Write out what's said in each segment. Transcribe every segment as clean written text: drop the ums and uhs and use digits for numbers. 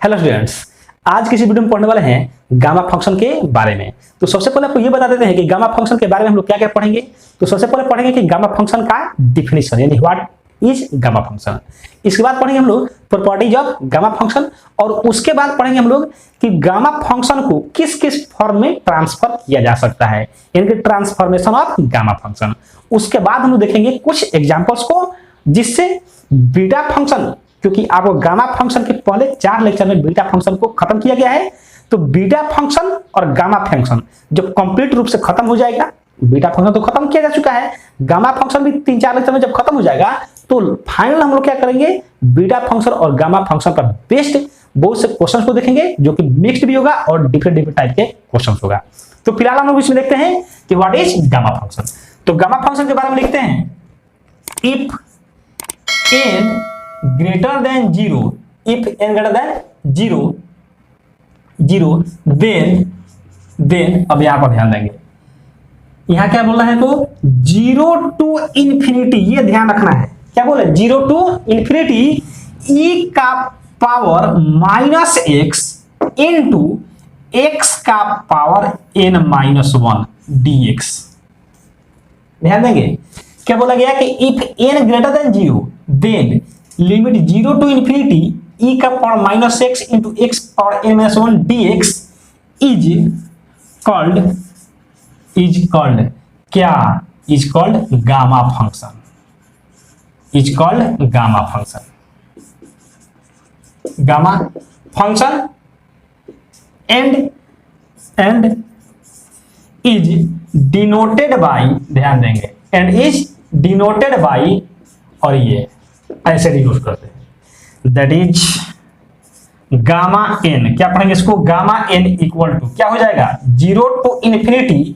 Hello students, आज किसी video में पढ़ने वाले हैं गामा फंक्शन के बारे में। तो सबसे पहले आपको ये बता देते हैं कि गामा फंक्शन के बारे में हम लोग क्या क्या पढ़ेंगे। तो सबसे पहले पढ़ेंगे कि गामा फंक्शन का डिफिनेशन यानी व्हाट इज गामा फंक्शन। इसके बाद पढ़ेंगे हम लोग प्रॉपर्टीज ऑफ गामा फंक्शन और उसके बाद पढ़ेंगे हम लोग कि गामा फंक्शन को किस किस फॉर्म में ट्रांसफर किया जा सकता है, यानी कि ट्रांसफॉर्मेशन ऑफ गामा फंक्शन। उसके बाद हम लोग देखेंगे कुछ एग्जांपल्स को जिससे बीटा फंक्शन, क्योंकि आपको गामा फंक्शन के पहले 4 लेक्चर में बीटा फंक्शन को खत्म किया गया है, तो बीटा फंक्शन और गामा फंक्शन जब कंप्लीट रूप से खत्म हो जाएगा, बीटा फंक्शन तो खत्म किया जा चुका है, गामा फंक्शन भी 3-4 लेक्चर में जब खत्म हो जाएगा तो फाइनल हम लोग क्या करेंगे, बीटा फंक्शन और गामा फंक्शन पर बेस्ड बहुत से क्वेश्चंस को देखेंगे जो कि मिक्स्ड भी होगा और डिफरेंट टाइप के क्वेश्चंस होगा। तो फिलहाल हम लोग इसमें देखते हैं कि व्हाट इज गामा फंक्शन। तो गामा फंक्शन के बारे में लिखते हैं, if n greater than 0, if n greater than 0 then अब यहां पर ध्यान देंगे, यहां क्या बोल रहा है, तो 0 टू इंफिनिटी, ये ध्यान रखना है, क्या बोले 0 टू इंफिनिटी e का power minus x into x का पावर n माइनस 1 dx। ध्यान देंगे क्या बोला गया कि if n greater than 0 then limit 0 to infinity e का power minus x into x power n minus 1 dx is called क्या, is called gamma function, is called gamma function. Gamma function and is denoted by, ध्यान देंगे, and is denoted by, और ये ऐसे denote करते हैं, that is gamma N. क्या पढ़ेंगे इसको, गामा एन इक्वल टू क्या हो जाएगा, 0 टू इंफिनिटी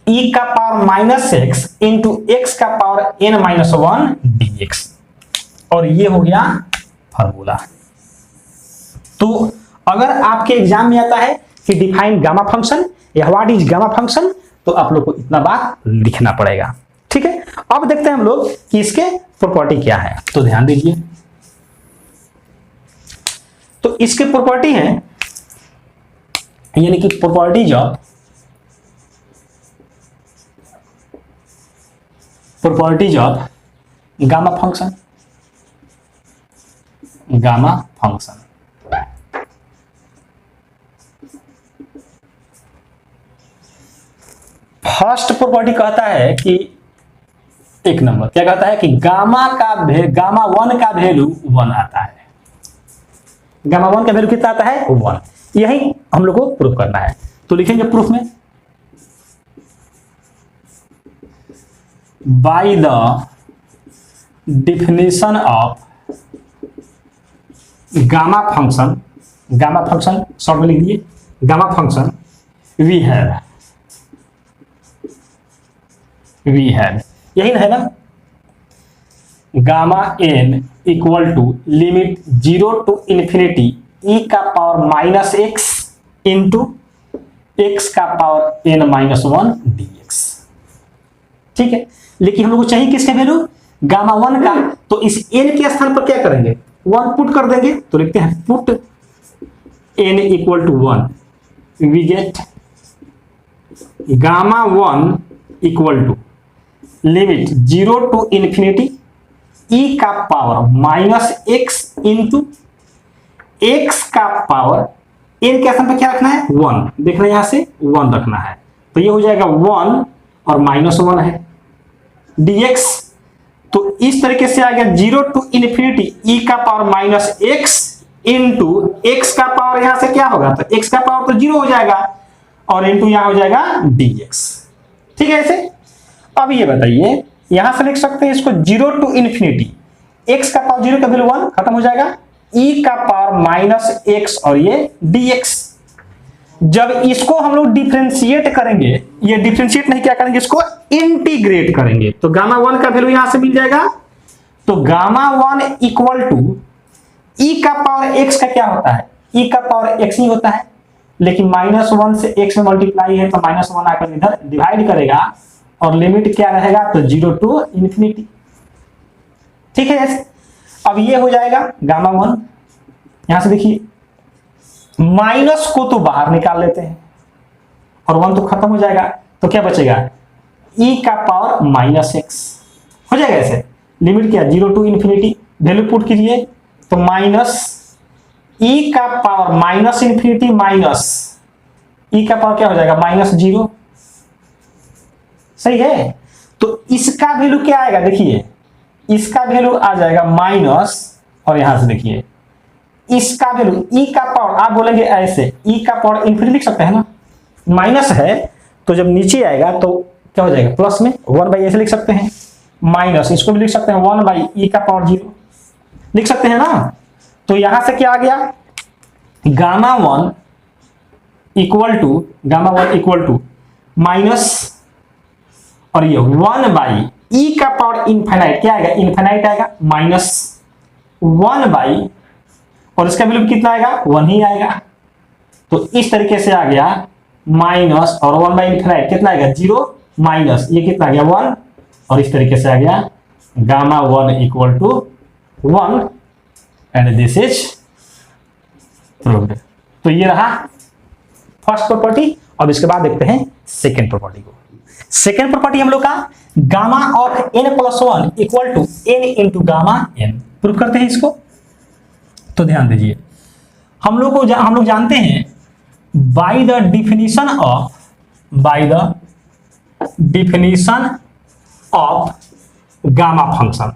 ई का power minus x into x का पावर n माइनस 1 dx। और ये हो गया फार्मूला। तो अगर आपके एग्जाम में आता है कि डिफाइन गामा फंक्शन या व्हाट इज गामा फंक्शन, तो आप लोग को इतना बात लिखना पड़ेगा, ठीक है। अब देखते हैं हम लोग कि इसके प्रॉपर्टी क्या है। तो ध्यान दीजिए, तो इसके प्रॉपर्टी है यानी कि properties of gamma function, gamma function. First property कहता है कि एक नंबर क्या कहता है कि गामा 1 का वैल्यू 1 आता है, गामा 1 का वैल्यू कितना आता है, 1। यही हम लोग को प्रूफ करना है। तो लिखेंगे प्रूफ में, by the definition of gamma function, gamma function short में लिख दिए, गामा फंक्शन वी हैव यही है ना, gamma n equal to limit 0 to infinity e का power minus x into x का पावर n माइनस 1 dx। ठीक है, लेकिन हम लोग को चाहिए किसका वैल्यू, गामा 1 का। तो इस n के स्थान पर क्या करेंगे, 1 पुट कर देंगे। तो लिखते हैं put n equal to 1, we get gamma 1 equal to limit 0 to infinity e का power minus x into x का पावर n के स्थान पर क्या रखना है, 1। देखना यहां से 1 रखना है, तो ये हो जाएगा 1 और माइनस 1 है dx। तो इस तरीके से आ गया 0 टू इंफिनिटी e का power minus x into x का पावर, यहां से क्या होगा, तो x का पावर तो 0 हो जाएगा और इंटू यहां हो जाएगा dx। ठीक है ऐसे। अब ये बताइए, यहां से लिख सकते हैं इसको 0 टू इंफिनिटी, x का पावर 0 का वैल्यू 1 खत्म हो जाएगा, e का पावर माइनस x और ये dx। जब इसको हम लोग डिफरेंशिएट करेंगे, ये डिफरेंशिएट नहीं क्या करेंगे, इसको इंटीग्रेट करेंगे, तो गामा 1 का वैल्यू यहां से मिल जाएगा। तो गामा 1 इक्वल टू e का पावर x का क्या होता है, e का पावर x ही होता है, लेकिन माइनस 1 से x में मल्टीप्लाई है तो माइनस 1 आकर इधर डिवाइड करेगा और लिमिट क्या रहेगा, तो 0 टू इंफिनिटी। ठीक है। अब ये हो जाएगा गामा 1 यहां से देखिए माइनस को तो बाहर निकाल लेते हैं और 1 तो खत्म हो जाएगा, तो क्या बचेगा e का पावर माइनस एक्स हो जाएगा। ऐसे लिमिट क्या 0 टू इंफिनिटी, वैल्यू पुट कीजिए तो माइनस e का power minus infinity minus e का पावर क्या हो जाएगा -0। सही है, तो इसका वैल्यू क्या आएगा देखिए, इसका वैल्यू आ जाएगा माइनस, और यहां से देखिए इसका वैल्यू e का पावर, आप बोलेंगे ऐसे e का पावर इंफिनिटी लिख सकते हैं ना, माइनस है तो जब नीचे आएगा तो क्या हो जाएगा प्लस में 1 ऐसे लिख सकते हैं, माइनस इसको भी लिख सकते हैं 1 का पावर 0 लिख सकते हैं ना। तो यहां से क्या आ गया गामा 1 इक्वल टू माइनस, और ये 1 का पावर इनफाइनाइट क्या आएगा, इनफाइनाइट आएगा -1 और इसका वैल्यू कितना आएगा 1 ही आएगा। तो इस तरीके से आ गया माइनस और 1/इनफाइनाइट कितना आएगा 0 माइनस ये कितना आ गया 1, और इस तरीके से आ गया gamma 1 equal to 1 and this is proved. तो ये रहा फर्स्ट प्रॉपर्टी। अब इसके बाद देखते हैं सेकेंड प्रॉपर्टी को। सेकेंड प्रॉपर्टी हम लोग का gamma of n+1 equal to n into gamma n, prove करते हैं इसको। तो ध्यान दीजिए हम लोग जानते हैं by the definition of gamma function,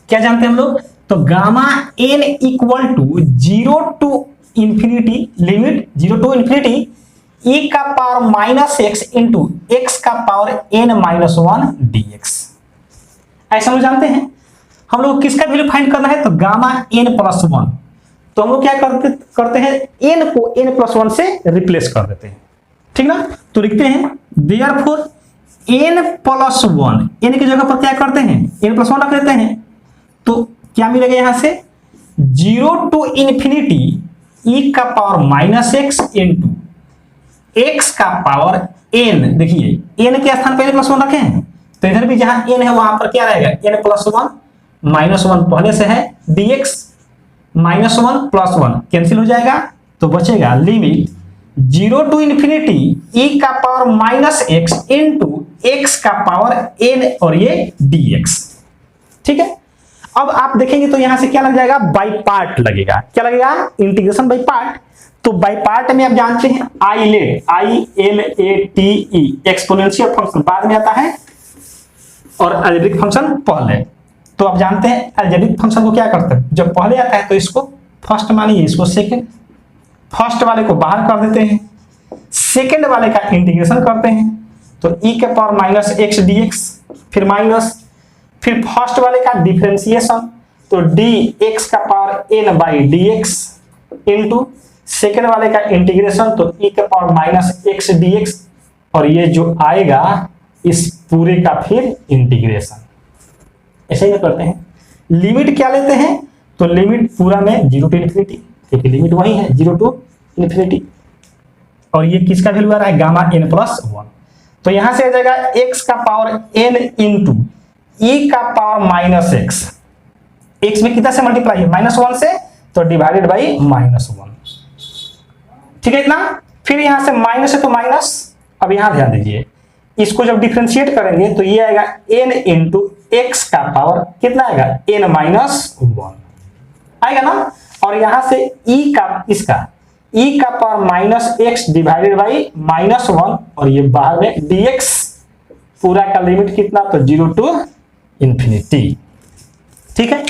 क्या जानते हैं हम लोग, तो gamma n equal to 0 to infinity limit 0 to infinity e का पावर -x इंटू x का पावर n-1 dx, ऐसा हम लोग जानते हैं। हम लोग किसका वैल्यू फाइंड करना है, तो गामा n+1, तो हम लोग क्या करते हैं n को n+1 से रिप्लेस कर देते हैं, ठीक ना। तो लिखते हैं देयरफॉर n+1, n की जगह पर क्या करते हैं n+1 रख देते हैं, तो क्या मिलेगा यहां से 0 टू इंफिनिटी e का पावर -x इंटू x का पावर n, देखिए n के स्थान पर n+1 रखे हैं, तो इधर भी जहां n है वहां पर क्या रहेगा n+1 -1 पहले से है dx -1 + 1 कैंसिल हो जाएगा, तो बचेगा लिमिट 0 टू इंफिनिटी e का पावर -x इंटू x का पावर n और ये dx, ठीक है। अब आप देखेंगे तो यहां से क्या लग जाएगा बाय पार्ट लगेगा, क्या लगेगा इंटीग्रेशन बाय पार्ट। तो बाय पार्ट में आप जानते हैं ILATE एक्सपोनेंशियल फंक्शन बाद में आता है और अलजेब्रिक फंक्शन पहले। तो आप जानते हैं अलजेब्रिक फंक्शन को क्या करते हैं, जब पहले आता है तो इसको फर्स्ट मानिए, इसको सेकंड, फर्स्ट वाले को बाहर कर देते हैं, सेकंड वाले का इंटीग्रेशन करते हैं, तो e के पावर -x dx, फिर माइनस, फिर फर्स्ट वाले का डिफरेंशिएशन, तो dx का पावर n/dx इंटू सेकेंड वाले का इंटीग्रेशन, तो e के पावर -x dx, और ये जो आएगा इस पूरे का फिर इंटीग्रेशन। ऐसे ही करते हैं। लिमिट क्या लेते हैं, तो लिमिट पूरा में 0 टू इंफिनिटी, क्योंकि लिमिट वही है 0 टू इंफिनिटी, और ये किसका वैल्यू आ रहा है गामा n+1, तो यहां से आ जाएगा x का पावर n इंटू e का पावर -x, x में कितना से मल्टीप्लाई है -1 से, तो डिवाइडेड बाई -1, ठीक है इतना। फिर यहां से माइनस है तो माइनस, अब यहां ध्यान दीजिए इसको जब डिफरेंशिएट करेंगे तो ये आएगा n इंटू x का पावर कितना आएगा n-1 आएगा ना, और यहां से e का पावर -x डिवाइडेड बाई -1, और ये बाहर में dx पूरा का लिमिट कितना, तो 0 टू इंफिनिटी, ठीक है।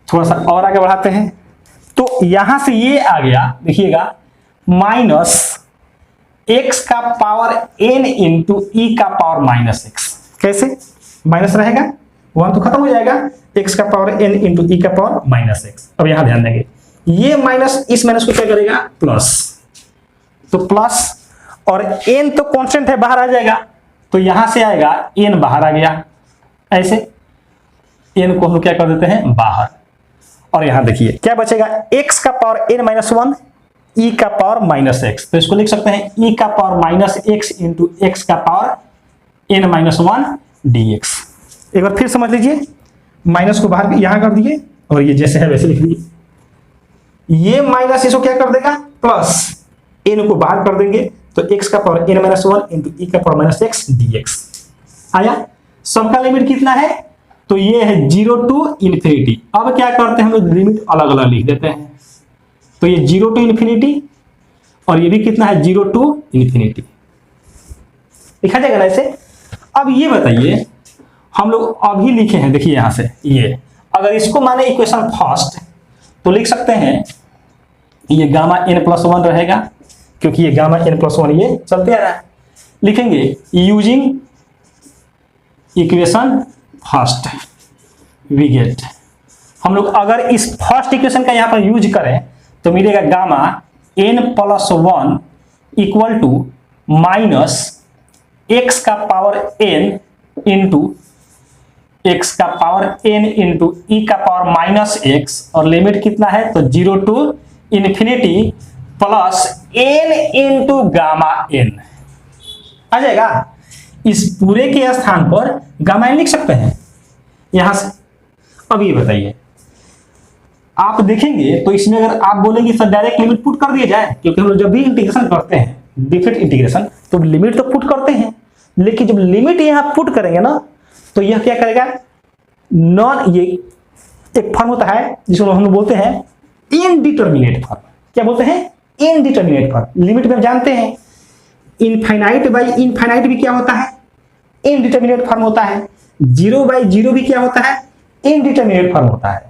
थोड़ा सा और आगे बढ़ाते हैं, तो यहां से ये आ गया देखिएगा -x का पावर n इंटू e का पावर -x, कैसे माइनस रहेगा 1 तो खत्म हो जाएगा, x का पावर n इंटू e का पावर -x। अब यहां ध्यान देंगे ये माइनस इस माइनस को क्या करेगा प्लस, तो प्लस, और n तो कांस्टेंट है बाहर आ जाएगा, तो यहां से आएगा n बाहर आ गया, ऐसे n को हम क्या कर देते हैं बाहर, और यहां देखिए क्या बचेगा x का पावर n-1 e का पावर -x, तो इसको लिख सकते हैं e का पावर -x इंटू x का पावर n-1 dx। एक बार फिर समझ लीजिए, माइनस को बाहर यहां कर दिए और ये जैसे है वैसे लिख दिए, ये माइनस इसको क्या कर देगा प्लस, n को बाहर कर देंगे तो x का power n minus 1 into e का पावर माइनस एक्स dx आया। सबका लिमिट कितना है, तो ये है 0 टू इन्फिनिटी। अब क्या करते हैं हम लोग लिमिट अलग अलग लिख देते हैं, तो ये 0 टू इन्फिनिटी और ये भी कितना है 0 टू इन्फिनिटी लिखा जाएगा ना ऐसे। अब ये बताइए हम लोग अभी लिखे हैं, देखिए यहां से ये अगर इसको माने इक्वेशन फर्स्ट तो लिख सकते हैं ये गामा n प्लस 1 रहेगा, क्योंकि ये गामा n प्लस 1 ये चलते आ रहा है। लिखेंगे using equation first we get, हम लोग अगर इस फर्स्ट इक्वेशन का यहां पर यूज करें तो मिलेगा gamma n plus 1 equal to minus x का पावर n इंटू x का पावर n इंटू ई का पावर माइनस x, और लिमिट कितना है तो 0 to infinity plus n into gamma n आ जाएगा। इस पूरे के स्थान पर गामा n लिख सकते हैं यहां से। अब ये बताइए आप देखेंगे तो इसमें अगर आप बोलेंगे सर डायरेक्ट लिमिट पुट कर दिया जाए, क्योंकि हम लोग जब भी इंटीग्रेशन करते हैं डिफरेंट इंटीग्रेशन तो लिमिट तो पुट करते हैं, लेकिन जब लिमिट यहां पुट करेंगे ना तो यह क्या करेगा नॉन, ये एक फॉर्म होता है जिसको हम लोग बोलते हैं इनडिटरमिनेट फॉर्म। क्या बोलते हैं इनडिटरमिनेट फॉर्म। लिमिट में जानते हैं इनफाइनाइट बाई इनफाइनाइट भी क्या होता है इनडिटरमिनेट फॉर्म होता है, 0 बाई 0 भी क्या होता है इनडिटरमिनेट फॉर्म होता है।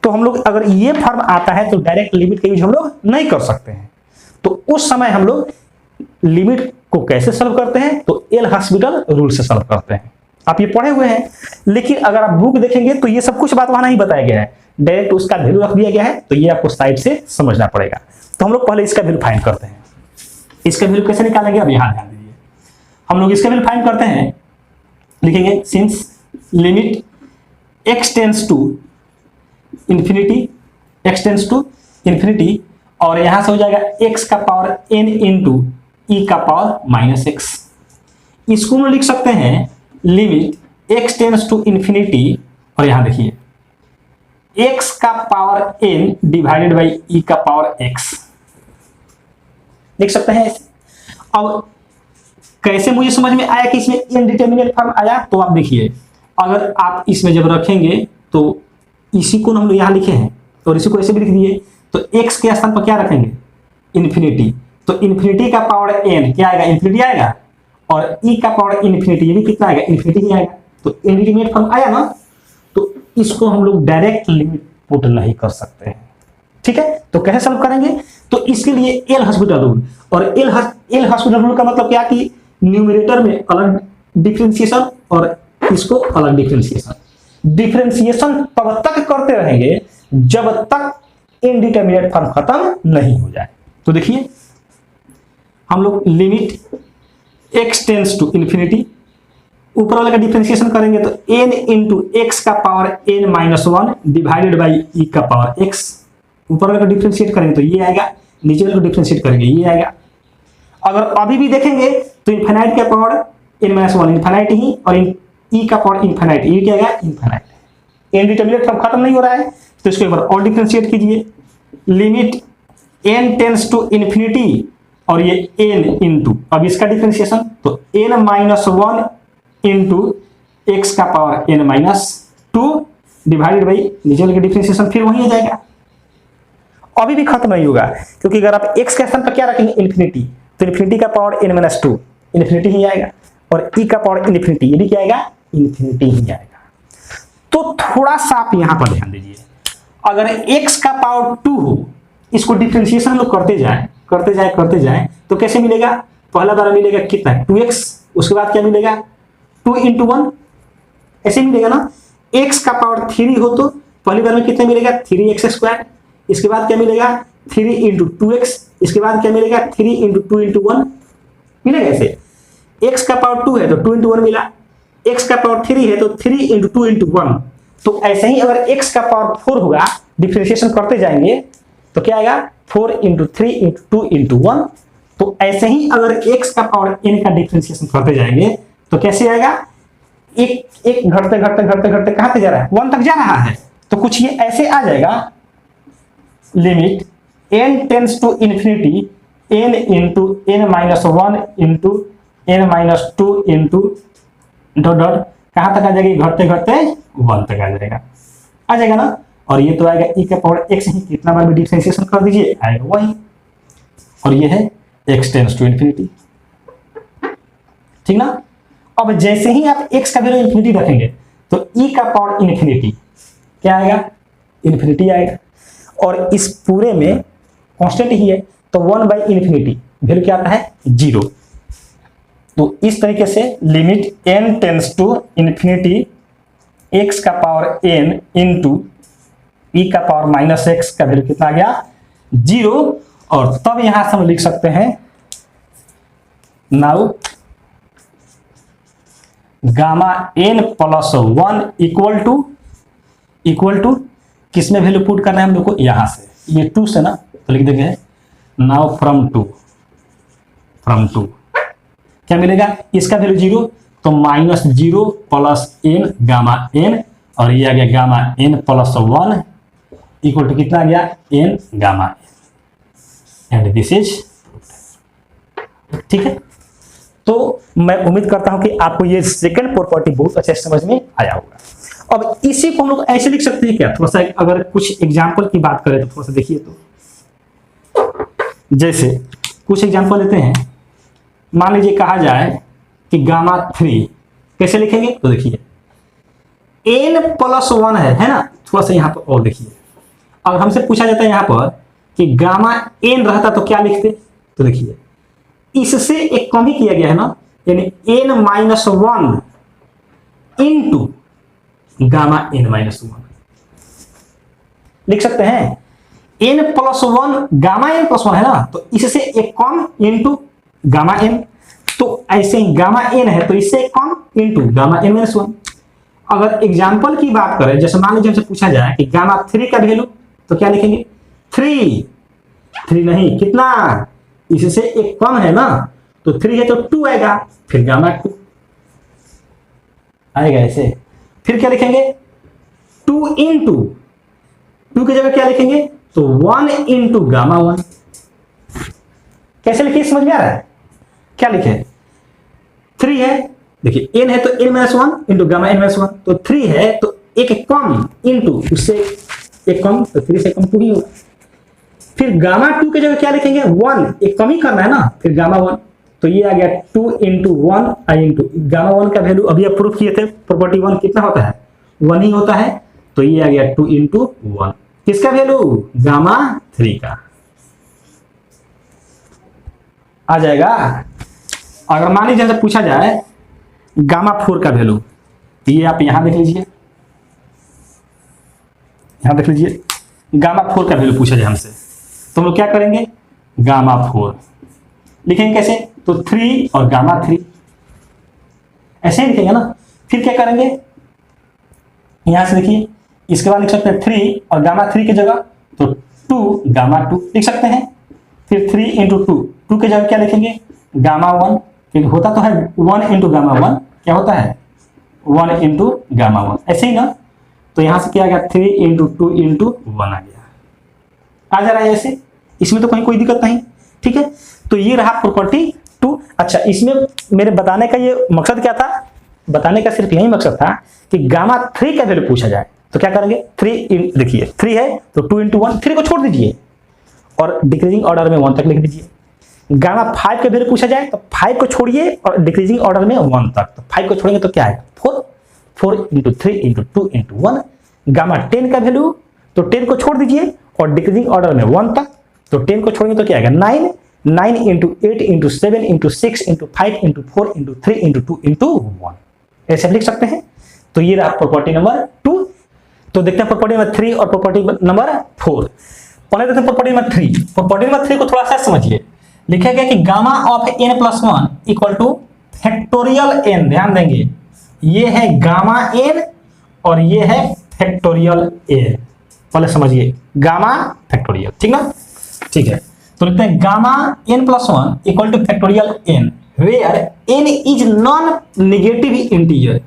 तो हम लोग अगर ये फॉर्म आता है तो डायरेक्ट लिमिट का यूज हम लोग नहीं कर सकते हैं, तो उस समय हम लोग लिमिट को कैसे सॉल्व करते हैं तो एल हॉस्पिटल रूल से सॉल्व करते हैं। आप ये पढ़े हुए हैं, लेकिन अगर आप बुक देखेंगे तो ये सब कुछ बात वहां नहीं बताया गया है, डायरेक्ट उसका वैल्यू रख दिया गया है, तो ये आपको साइड से समझना पड़ेगा। तो हम लोग पहले इसका वैल्यू फाइंड करते हैं। इसका वैल्यू कैसे निकालेंगे अब यहां ध्यान दीजिए। हम लोग इसका वैल्यू फाइंड करते हैं, लिखेंगे since limit x tends to infinity, x tends to infinity, और यहां से हो जाएगा x का पावर n इंटू ई का पावर माइनस एक्स। इसको हम लिख सकते हैं limit x tends to infinity, और यहां देखिए x का पावर n डिवाइडेड बाई ई का पावर x लिख सकते हैं। अब कैसे मुझे समझ में आया कि इसमें इनडिटरमिनेट फॉर्म आया, तो आप देखिए अगर आप इसमें जब रखेंगे तो इसी को हम लोग यहां लिखे हैं और इसी को ऐसे भी लिख दिए, तो x के स्थान पर क्या रखेंगे इन्फिनिटी, तो इन्फिनिटी का पावर n क्या आएगा इन्फिनिटी आएगा, और e का पावर इन्फिनिटी ये भी कितना आएगा इन्फिनिटी ही आएगा, तो इनडिटरमिनेट फॉर्म आया ना। तो इसको हम लोग डायरेक्ट लिमिट पुट नहीं कर सकते हैं, ठीक है। तो कैसे सॉल्व करेंगे, तो इसके लिए एल हॉस्पिटल रूल, और एल हॉस्पिटल रूल का मतलब क्या कि न्यूमरेटर में अलग डिफरेंशिएशन और इसको अलग डिफरेंशिएशन। डिफरेंशिएशन तब तक करते रहेंगे जब तक इनडिटरमिनेट फॉर्म खत्म नहीं हो जाए। तो देखिए हम लोग limit x tends to infinity, ऊपर वाले का डिफरेंशिएशन करेंगे तो n इंटू एक्स का power n minus 1 divided by ई का पावर x। ऊपर वाले का डिफरेंशिएट करेंगे तो ये आएगा, नीचे वाले को डिफरेंशिएट करेंगे ये आएगा। अगर अभी भी देखेंगे तो इनफाइनाइट का पावर n माइनस 1 इनफाइनाइट ही, और ई का पावर इनफाइनाइट, ये क्या आएगा इनफाइनाइट। इनडिटरमिनेट फॉर्म खत्म नहीं हो रहा है तो इसको एक बार और डिफरेंशिएट कीजिए, limit n tends to infinity, और ये n इंटू अब इसका डिफरेंशिएशन तो n माइनस 1 इंटू एक्स का power n minus 2 divided by नीचे वाले का डिफरेंशिएशन फिर वही आ जाएगा। अभी भी खत्म नहीं होगा, क्योंकि अगर आप x के स्थान पर क्या रखेंगे इन्फिनिटी, तो इन्फिनिटी का पावर n माइनस 2 इन्फिनिटी ही आएगा, और e का पावर इन्फिनिटी ये भी क्या आएगा इन्फिनिटी ही आएगा। तो थोड़ा सा आप यहां पर ध्यान दीजिए, अगर x का पावर 2 हो, इसको डिफरेंशिएशन हम लोग करते जाए तो कैसे मिलेगा, पहला बार मिलेगा कितना 2x, उसके बाद क्या मिलेगा 2 इंटू 1 ऐसे मिलेगा ना। x का पावर 3 हो तो पहली बार में कितना मिलेगा 3x स्क्वायर, इसके बाद क्या मिलेगा 3 इंटू 2x, इसके बाद क्या मिलेगा 3 इंटू 2 इंटू 1 मिलेगा ऐसे। x का पावर 2 है तो 2 इंटू 1 मिला, x का पावर 3 है तो 3 इंटू 2 इंटू 1। तो ऐसे ही अगर x का पावर 4 होगा, डिफरेंशिएशन करते जाएंगे तो क्या आएगा 4 इंटू 3 इंटू 2 इंटू 1। तो ऐसे ही अगर x का पावर n का डिफरेंशिएशन करते जाएंगे तो कैसे आएगा, एक घटते कहां तक जा रहा है 1 तक जा रहा है, तो कुछ ये ऐसे आ जाएगा limit n tends to infinity n into n minus 1 into n minus 2 into dot dot कहां तक आ जाएगी, घटते घटते 1 तक आ जाएगा ना। और ये तो आएगा e का पावर x ही, कितना बार भी डिफरेंशिएशन कर दीजिए आएगा वही। और ये है x टेंस टू इन्फिनिटी, ठीक ना। अब जैसे ही आप x का वैल्यू इन्फिनिटी रखेंगे तो e का पावर इन्फिनिटी क्या आएगा, इन्फिनिटी आएगा। और इस पूरे में कांस्टेंट ही है तो 1 बाई इन्फिनिटी वैल्यू क्या आता है 0। तो इस तरीके से limit n tends to infinity x का पावर n इंटू e का पावर माइनस x का वैल्यू कितना आ गया 0। और तब यहां से हम लिख सकते हैं now gamma n plus 1 equal to किसमें वैल्यू पुट करना है हम लोग को, यहां से, ये 2 से ना, तो लिख देंगे नाउ फ्रॉम टू क्या मिलेगा, इसका वैल्यू 0 तो minus 0 plus n gamma n, और ये आ गया gamma n plus 1 equal to कितना आ गया n gamma and this is, ठीक है। तो मैं उम्मीद करता हूं कि आपको ये सेकंड प्रॉपर्टी बहुत अच्छे समझ में आया होगा। अब इसी को हम लोग ऐसे लिख सकते हैं क्या, थोड़ा सा अगर कुछ एग्जांपल की बात करें तो थोड़ा सा देखिए। तो जैसे कुछ एग्जांपल लेते हैं, मान लीजिए कहा जाए कि गामा 3 कैसे लिखेंगे, तो देखिए n प्लस 1 है ना, थोड़ा सा यहाँ पर और देखिए। अगर हमसे पूछा जाता है यहाँ पर कि गामा n रहता तो क्या लिखते, तो देखिए इससे एक कम ही किया गया है ना, यानी n minus 1 into gamma n minus 1 लिख सकते हैं। n plus 1 gamma n plus 1 है ना, तो इससे एक कम इंटू गामा n, तो ऐसे ही गामा n है तो इससे एक कम इंटू गामा n माइनस 1। अगर एग्जाम्पल की बात करें, जैसे मान लीजिए हमसे पूछा जाए कि गामा 3 का वैल्यू, तो क्या लिखेंगे 3 नहीं, कितना, इससे एक कम है ना, तो 3 है तो 2 आएगा, फिर गामा 2 आएगा ऐसे। फिर क्या लिखेंगे 2 इंटू 2 की जगह क्या लिखेंगे, तो 1 इंटू गामा 1। कैसे लिखिए, समझ में आ रहा है, क्या लिखे 3 है, देखिए n है तो n minus 1 into gamma n minus 1, तो 3 है तो एक कम इंटू उससे एक कम, तो 3 से कम 2 ही होगा। फिर गामा 2 की जगह क्या लिखेंगे 1, एक कम ही करना है ना, फिर गामा 1, तो ये आ गया 2 इंटू 1 आई इंटू गामा 1 का वैल्यू अभी आप प्रूफ किए थे प्रॉपर्टी 1 कितना होता है 1 ही होता है, तो ये आ गया 2 इंटू 1, किसका वैल्यू गामा 3 का आ जाएगा। अगर मान लीजिए जब पूछा जाए गामा 4 का वैल्यू, ये आप यहां देख लीजिए, यहां देख लीजिए गामा 4 का वैल्यू पूछा जाए हमसे, तो हम लोग क्या करेंगे गामा 4 लिखेंगे कैसे, तो 3 और गामा 3 ऐसे ही लिखेंगे ना। फिर क्या करेंगे, यहां से देखिए इसके बाद लिख सकते हैं 3 और गामा 3 की जगह तो 2 गामा 2 लिख सकते हैं। फिर 3 इंटू 2 की जगह क्या लिखेंगे गामा 1, क्योंकि होता तो है 1 इंटू गामा 1, क्या होता है 1 इंटू गामा 1, ऐसे ही ना। तो यहां से क्या आ गया 3 इंटू 2 इंटू 1 आ गया, आ जा रहा है ऐसे, इसमें तो कहीं कोई दिक्कत नहीं, ठीक है। तो ये रहा प्रॉपर्टी 2। अच्छा, इसमें मेरे बताने का ये मकसद क्या था, बताने का सिर्फ यही मकसद था कि गामा 3 का वैल्यू पूछा जाए तो क्या करेंगे 3 देखिए 3 है तो 2 इंटू 1, 3 को छोड़ दीजिए और डिक्रीजिंग ऑर्डर में 1 तक लिख दीजिए। गामा 5 का वैल्यू पूछा जाए तो 5 को छोड़िए और डिक्रीजिंग ऑर्डर में 1 तक, तो 5 को छोड़ेंगे तो क्या है 4 इंटू 3 इंटू 2 इंटू 1। गामा 10 का वैल्यू, तो 10 को छोड़ दीजिए और डिक्रीजिंग ऑर्डर में 1 तक, तो 10 को छोड़ेंगे तो क्या आएगा 9 into 8 into 7 into 6 into 5 into 4 into 3 into 2 into 1, ऐसे लिख सकते हैं। तो ये रहा प्रॉपर्टी नंबर 2। तो देखते हैं प्रॉपर्टी नंबर 3 और प्रॉपर्टी नंबर 4। पहले देखते हैं प्रॉपर्टी नंबर 3। प्रॉपर्टी नंबर 3 को थोड़ा सा समझिए, लिखा गया कि gamma of n plus 1 equal to factorial n, ध्यान देंगे ये है गामा n और ये है फैक्टोरियल n, पहले समझिए गामा फैक्टोरियल, ठीक ना, ठीक है। तो लिखते हैं gamma n plus 1 equal to factorial n where n is non negative integer.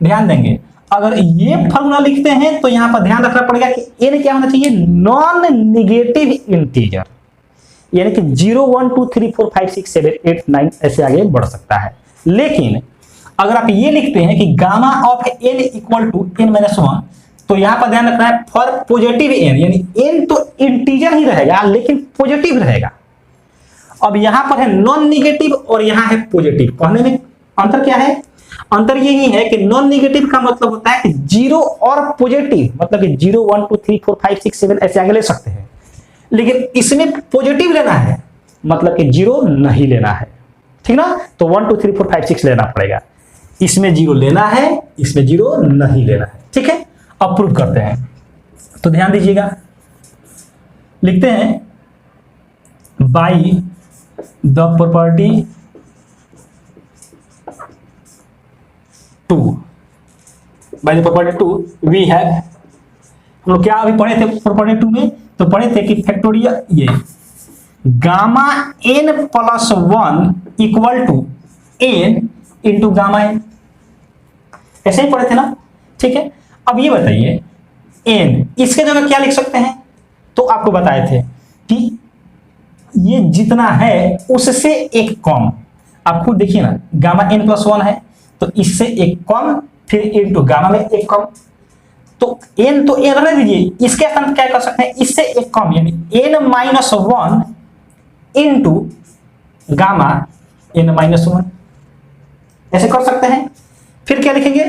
ध्यान देंगे अगर ये फॉर्मूला लिखते हैं तो यहां पर ध्यान रखना पड़ेगा कि n क्या होना चाहिए, नॉन निगेटिव इंटीजर, यानी कि 0 1 2 3 4 5 6 7 8 9 ऐसे आगे बढ़ सकता है। लेकिन अगर आप ये लिखते हैं कि gamma of n equal to n minus 1, तो यहां पर ध्यान रखना है फॉर पॉजिटिव n, यानी n तो इंटीजर ही रहेगा लेकिन पॉजिटिव रहेगा। अब यहां पर है नॉन निगेटिव और यहां है पॉजिटिव, कहने में अंतर क्या है, अंतर यही है कि नॉन निगेटिव का मतलब होता है कि 0 और पॉजिटिव, मतलब कि 0 1 2 3 4 5 6 7 ऐसे आगे ले सकते हैं, लेकिन इसमें पॉजिटिव लेना है, मतलब कि 0 नहीं लेना है, ठीक ना। तो 1 2 3 4 5 6 लेना पड़ेगा, इसमें 0 लेना है, इसमें 0 नहीं लेना है, ठीक है। अब प्रूव करते हैं, तो ध्यान दीजिएगा, लिखते हैं by the property 2, by the property 2 we have, हम लोग क्या अभी पढ़े थे प्रॉपर्टी 2 में, तो पढ़े थे कि फैक्टोरियल ये gamma n plus 1 equal to n into gamma n, ऐसे ही पढ़े थे ना, ठीक है। अब ये बताइए n इसके जगह क्या लिख सकते हैं, तो आपको बताए थे कि ये जितना है उससे एक कम, आप खुद देखिए ना, गामा n प्लस 1 है तो इससे एक कम, फिर इंटू गामा में एक कम, तो n तो n रहने दीजिए, इसके स्थान पर क्या कर सकते हैं, इससे एक कम, यानी n minus 1 into gamma n minus 1, ऐसे कर सकते हैं। फिर क्या लिखेंगे,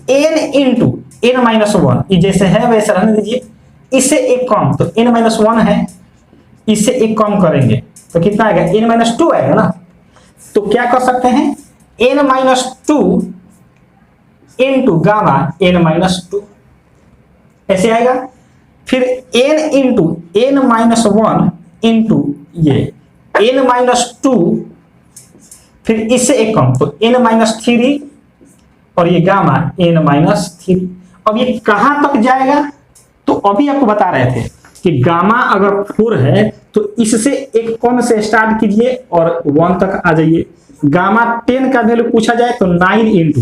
n इंटू n माइनस 1, ये जैसे है वैसे रहने दीजिए, इससे एक कम, तो n माइनस 1 है, इससे एक कम करेंगे तो कितना आएगा, n माइनस 2 आएगा ना, तो क्या कर सकते हैं, n minus 2 into gamma n minus 2 ऐसे आएगा। फिर n into n minus 1 into ये n माइनस 2, फिर इससे एक कम, तो n माइनस 3 और ये गामा n माइनस 3। अब ये कहां तक जाएगा, तो अभी आपको बता रहे थे कि गामा अगर 4 है तो इससे एक कम से स्टार्ट कीजिए और 1 तक आ जाइए। गामा 10 का वैल्यू पूछा जाए तो 9 इंटू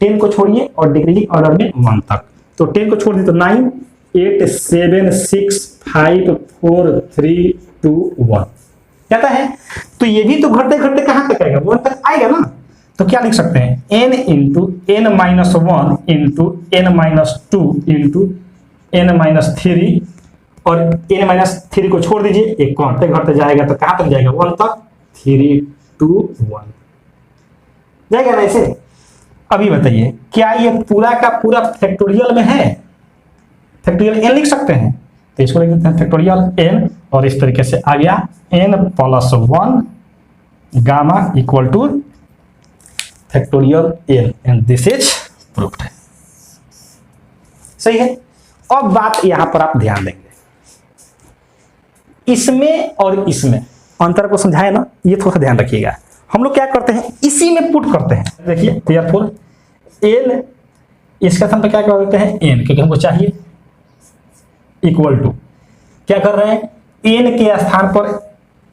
10 को छोड़िए और डिक्रीजिंग ऑर्डर में 1 तक, तो 10 को छोड़ दिए तो 9 8 7 6 5 4 3 2 1 कहता है। तो ये भी तो घटते घटते कहां तक आएगा, 1 तक आएगा ना, तो क्या लिख सकते हैं, n into n minus 1 into n minus 2 into n minus 3, और n माइनस 3 को छोड़ दीजिए, एक घटते घटते जाएगा तो कहां तक जाएगा, 1 तक, 3 2 1 जाएगा ना ऐसे। अभी बताइए क्या ये पूरा का पूरा फैक्टोरियल में है, फैक्टोरियल n लिख सकते हैं, तो इसको लिख देते हैं फैक्टोरियल n, और इस तरीके से आ गया n plus 1 gamma equal to factorial n, and this is proved, सही है। अब बात यहां पर आप ध्यान देंगे, इसमें और इसमें अंतर को समझाए ना, ये थोड़ा ध्यान रखिएगा। हम लोग क्या करते हैं, इसी में पुट करते हैं, देखिए therefore n इसका स्थान पर क्या कर देते हैं, n, क्योंकि हमको चाहिए, इक्वल टू क्या कर रहे हैं, n के स्थान पर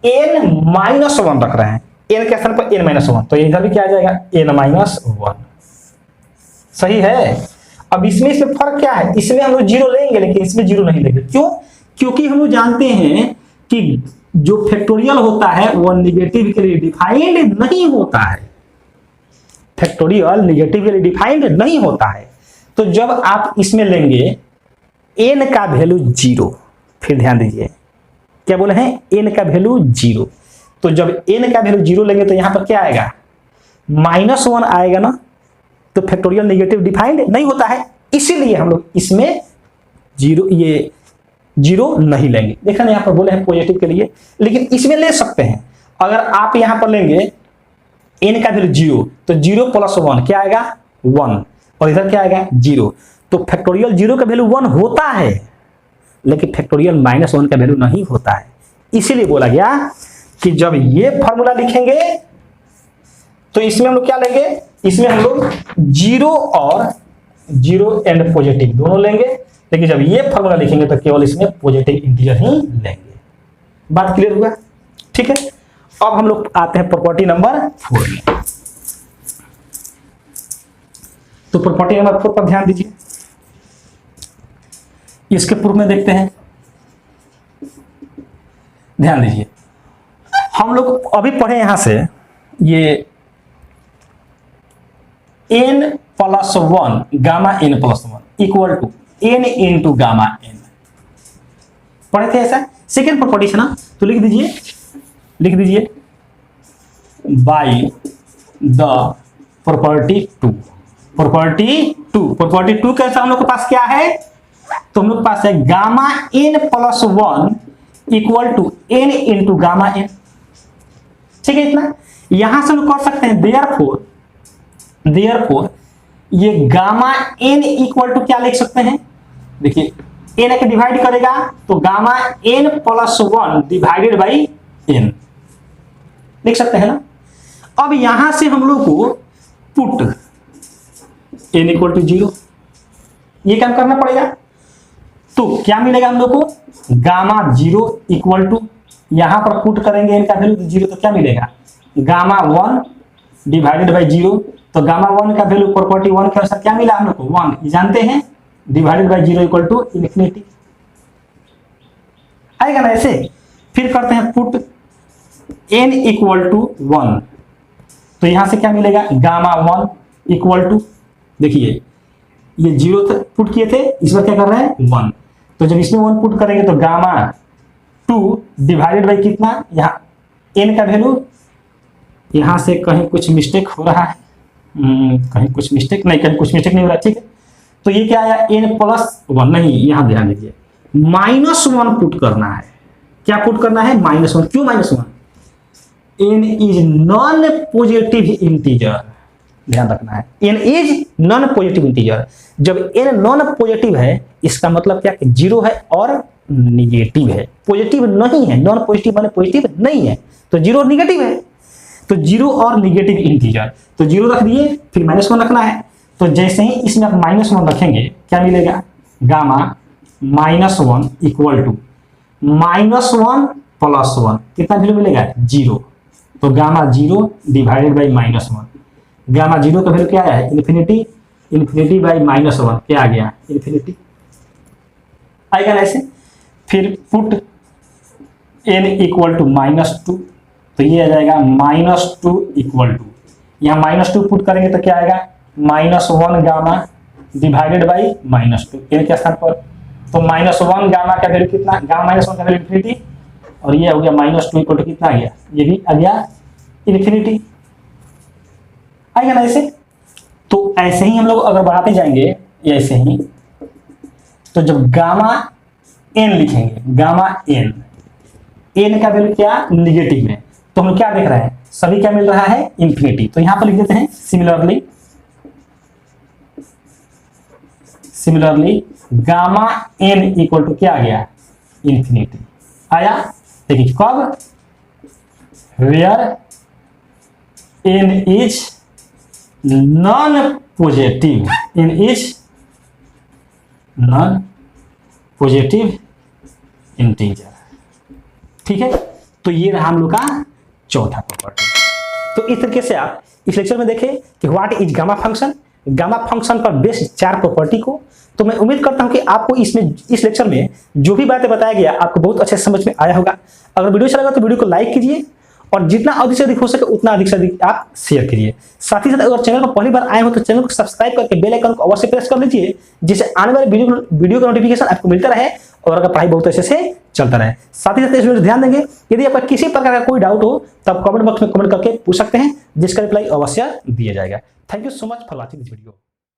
n माइनस 1 रख रहे हैं, n के स्थान पर n माइनस 1, तो इधर भी क्या आ जाएगा, n माइनस 1, सही है। अब इसमें फर्क क्या है, इसमें हम लोग 0 लेंगे लेकिन इसमें 0 नहीं लेंगे, क्यों, क्योंकि हम लोग जानते हैं कि जो फैक्टोरियल होता है वो निगेटिव के लिए डिफाइंड नहीं होता है, फैक्टोरियल निगेटिव के लिए डिफाइंड नहीं होता है। तो जब आप इसमें लेंगे n का वैल्यू 0, फिर ध्यान दीजिए क्या बोले हैं, n का वैल्यू 0, तो जब n का वैल्यू 0 लेंगे तो यहां पर क्या आएगा, -1 आएगा ना, तो फैक्टोरियल निगेटिव डिफाइंड नहीं होता है, इसीलिए हम लोग इसमें 0 नहीं लेंगे। देखा ना, यहाँ पर बोले हैं पॉजिटिव के लिए, लेकिन इसमें ले सकते हैं। अगर आप यहां पर लेंगे n का वैल्यू 0, तो 0 प्लस 1 क्या आएगा, 1, और इधर क्या आएगा, 0, तो फैक्टोरियल 0 का वैल्यू 1 होता है, लेकिन फैक्टोरियल -1 का वैल्यू नहीं होता है। इसीलिए बोला गया कि जब ये फॉर्मूला लिखेंगे तो इसमें हम लोग क्या लेंगे, इसमें हम लोग 0 और 0 एंड पॉजिटिव दोनों लेंगे, लेकिन जब ये फॉर्मूला लिखेंगे तो केवल इसमें पॉजिटिव इंटीजर ही लेंगे। बात क्लियर हुआ, ठीक है। अब हम लोग आते हैं प्रॉपर्टी नंबर 4 में। तो प्रॉपर्टी नंबर 4 पर ध्यान दीजिए, इसके प्रूफ में देखते हैं। ध्यान दीजिए, हम लोग अभी पढ़े यहां से ये n+1 gamma n+1 equal to n into gamma n पढ़े थे ऐसा। सेकेंड प्रॉपर्टी है ना, तो लिख दीजिए बाई द प्रॉपर्टी टू के हम लोग के पास क्या है, तो हम लोग के पास है gamma n+1 equal to n into gamma n। ठीक है, इतना यहां से हम लोग कर सकते हैं। देयरफॉर ये गामा n इक्वल टू क्या लिख सकते हैं, देखिए n के डिवाइड करेगा तो gamma n+1 divided by n लिख सकते हैं ना। अब यहां से हम लोग को पुट n इक्वल टू 0 ये काम करना पड़ेगा। तो क्या मिलेगा हम लोग को, गामा 0 इक्वल टू, यहां पर पुट करेंगे n का वैल्यू 0 तो क्या मिलेगा, गामा 1 डिवाइडेड बाई 0। तो गामा 1 का वैल्यू प्रॉपर्टी 1 के अनुसार क्या मिला हम लोग को 1, ये जानते हैं, divided by 0 equal to infinity आएगा ना ऐसे। फिर करते हैं पुट n इक्वल टू 1, तो यहां से क्या मिलेगा, गामा 1 इक्वल टू, देखिए ये 0 तक पुट किए थे, इस बार क्या कर रहे हैं 1, तो जब इसमें 1 पुट करेंगे तो गामा 2 डिवाइडेड बाई कितना, यहाँ n का वैल्यू, यहां से कहीं कुछ मिस्टेक हो रहा है, कहीं कुछ मिस्टेक नहीं हो रहा। ठीक है, तो ये क्या आया n+1, नहीं यहां ध्यान दीजिए -1 पुट करना है। क्या पुट करना है, -1। क्यों -1, n is non positive integer, ध्यान रखना है, n is non positive integer. जब n नॉन पॉजिटिव है इसका मतलब क्या, 0 है और निगेटिव है, पॉजिटिव नहीं है। नॉन पॉजिटिव माने पॉजिटिव नहीं है, तो 0 और निगेटिव है, तो 0 और निगेटिव इंटीजर, तो 0 रख दिए, फिर -1 रखना है। तो जैसे ही इसमें आप -1 रखेंगे क्या मिलेगा, गामा -1 इक्वल टू -1+1 कितना वैल्यू मिलेगा 0, तो गामा 0 डिवाइडेड बाई -1, गामा 0 का वैल्यू क्या है इन्फिनिटी बाई -1 क्या आ गया इन्फिनिटी आएगा ना ऐसे। फिर पुट n इक्वल टू -2, तो ये आ जाएगा -2 इक्वल टू, यहाँ -2 पुट करेंगे तो क्या आएगा, -1 गामा डिवाइडेड बाई -2 n के स्थान पर, तो -1 गामा का वैल्यू कितना, गामा -1 का वैल्यू इन्फिनिटी, और ये हो गया -2 इक्वल टू कितना आ गया, ये भी आ गया इन्फिनिटी आएगा ना ऐसे। तो ऐसे ही हम लोग अगर बढ़ाते जाएंगे ऐसे ही, तो जब गामा n लिखेंगे, गामा n का वैल्यू क्या निगेटिव है, तो हम क्या देख रहे हैं, सभी क्या मिल रहा है इन्फिनिटी, तो यहां पर लिख देते हैं similarly gamma n equal to क्या आ गया इन्फिनिटी आया। देखिए कब, where n is non positive, n is non positive integer. ठीक है, तो ये रहा हम लोग का चौथा प्रॉपर्टी। तो इस तरीके से आप इस लेक्चर में देखें कि what is gamma function, gamma function पर बेस्ड 4 प्रॉपर्टी को। तो मैं उम्मीद करता हूं कि आपको इस लेक्चर में जो भी बातें बताया गया आपको बहुत अच्छे समझ में आया होगा। अगर वीडियो अच्छा लगा तो वीडियो को लाइक कीजिए और जितना अधिक से अधिक हो सके उतना अधिक से अधिक आप शेयर कीजिए। साथ ही साथ अगर चैनल पर पहली बार आए हो तो चैनल को सब्सक्राइब करके बेल आइकन को अवश्य प्रेस कर लीजिए, जिससे आने वाले वीडियो का नोटिफिकेशन आपको मिलता रहे और अगर पढ़ाई बहुत अच्छे से चलता रहे। साथ ही साथ इस वीडियो ध्यान देंगे, यदि आपका किसी प्रकार का कोई डाउट हो तब कमेंट बॉक्स में कमेंट करके पूछ सकते हैं, जिसका रिप्लाई अवश्य दिया जाएगा। Thank you so much for watching this video.